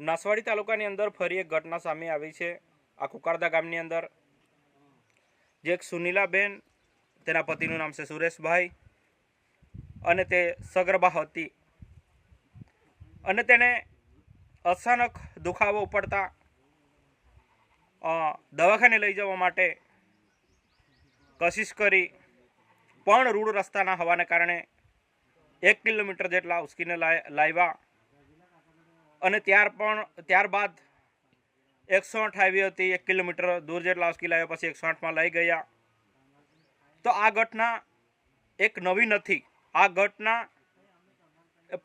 નસવાડી તાલુકાની અંદર ફરી એક ઘટના સામે આવી છે। આ કુકારદા ગામની અંદર જે એક સુનીલાબેન, તેના પતિનું નામ છે સુરેશભાઈ, અને તે સગર્ભા હતી અને તેને અચાનક દુખાવો પડતા દવાખાને લઈ જવા માટે કોશિશ કરી, પણ રૂડ રસ્તાના હોવાને કારણે 1 કિલોમીટર જેટલા ઉસકીને લાવ્યા અને ત્યારબાદ 108 આવી હતી। 1 કિલોમીટર દૂર જેટલા ઉસકી લાવ્યા પછી 108માં લઈ ગયા। તો આ ઘટના એક નવી નથી, આ ઘટના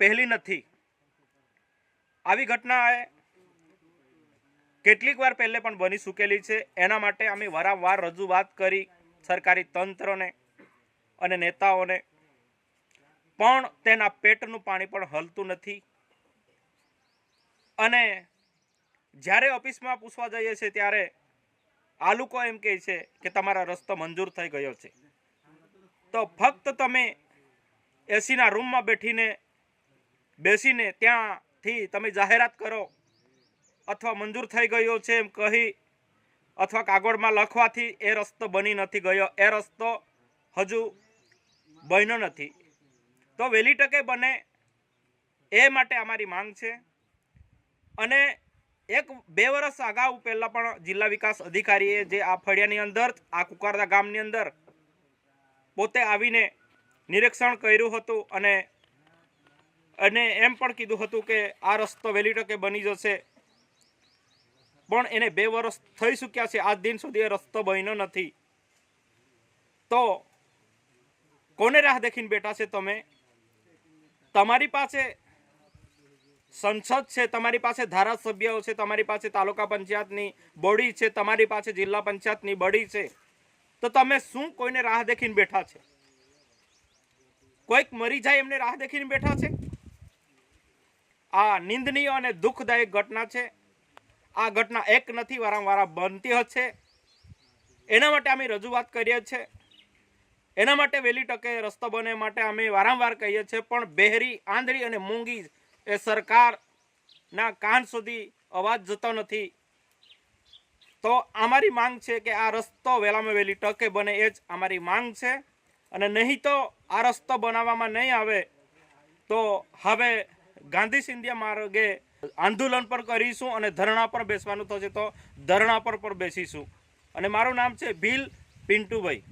પહેલી નથી। આવી ઘટના કેટલીક વાર પહેલે પણ બની ચૂકેલી છે। એના માટે અમે વારંવાર રજૂઆત કરી સરકારી તંત્રને અને નેતાઓને, પણ તેના પેટનું પાણી પણ હલતું નથી। અને જ્યારે ઓફિસમાં પૂછવા જઈએ છીએ ત્યારે આ લોકો એમ કહે છે કે તમારા રસ્તો મંજૂર થઈ ગયો છે। તો ફક્ત તમે એસીના રૂમમાં બેસીને ત્યાંથી તમે જાહેરાત કરો, અથવા મંજૂર થઈ ગયો છે એમ કહી અથવા કાગળમાં લખવાથી એ રસ્તો બની નથી ગયો, એ રસ્તો હજુ બન્યો નથી। તો વહેલી તકે બને એ માટે અમારી માંગ છે। અને 1-2 વર્ષ અગાઉ પહેલાં પણ જિલ્લા વિકાસ અધિકારીએ જે આ ફળિયાની અંદર, આ કુકારદા ગામની અંદર પોતે આવીને નિરીક્ષણ કર્યું હતું અને એમ પણ કીધું હતું કે આ રસ્તો વહેલી તકે બની જશે, પણ એને 2 વર્ષ થઈ ચૂક્યા છે, આજ દિન સુધી એ રસ્તો બન્યો નથી। તો કોને રાહ દેખીને બેઠા છે તમે? તમારી પાસે સંસદ છે, તમારી પાસે ધારાસભ્યો છે, તમારી પાસે તાલુકા પંચાયતની બોડી છે, તમારી પાસે જિલ્લા પંચાયતની બોડી છે, તો તમે શું કોઈને રાહ દેખીને બેઠા છે? કોઈક મરી જાય એમને રાહ દેખીને બેઠા છે? આ નિંદનીય અને દુઃખદાયક ઘટના છે। આ ઘટના એક નથી, વારંવાર બનતી હશે। એના માટે અમે રજૂઆત કરીએ છીએ, એના માટે વહેલી તકે રસ્તો બને માટે અમે વારંવાર કહીએ છીએ, પણ બહેરી, આંધળી અને મૂંગી એ સરકારના કાન સુધી અવાજ જતો નથી। તો અમારી માંગ છે કે આ રસ્તો વહેલામાં વહેલી તકે બને, એ જ અમારી માંગ છે। અને નહીં તો આ રસ્તો બનાવવામાં નહીં આવે તો હવે ગાંધી સિંધિયા માર્ગે આંદોલન પર કરીશું અને ધરણા પર બેસવાનું થશે તો ધરણા પર પણ બેસીશું। અને મારું નામ છે ભીલ પિન્ટુભાઈ।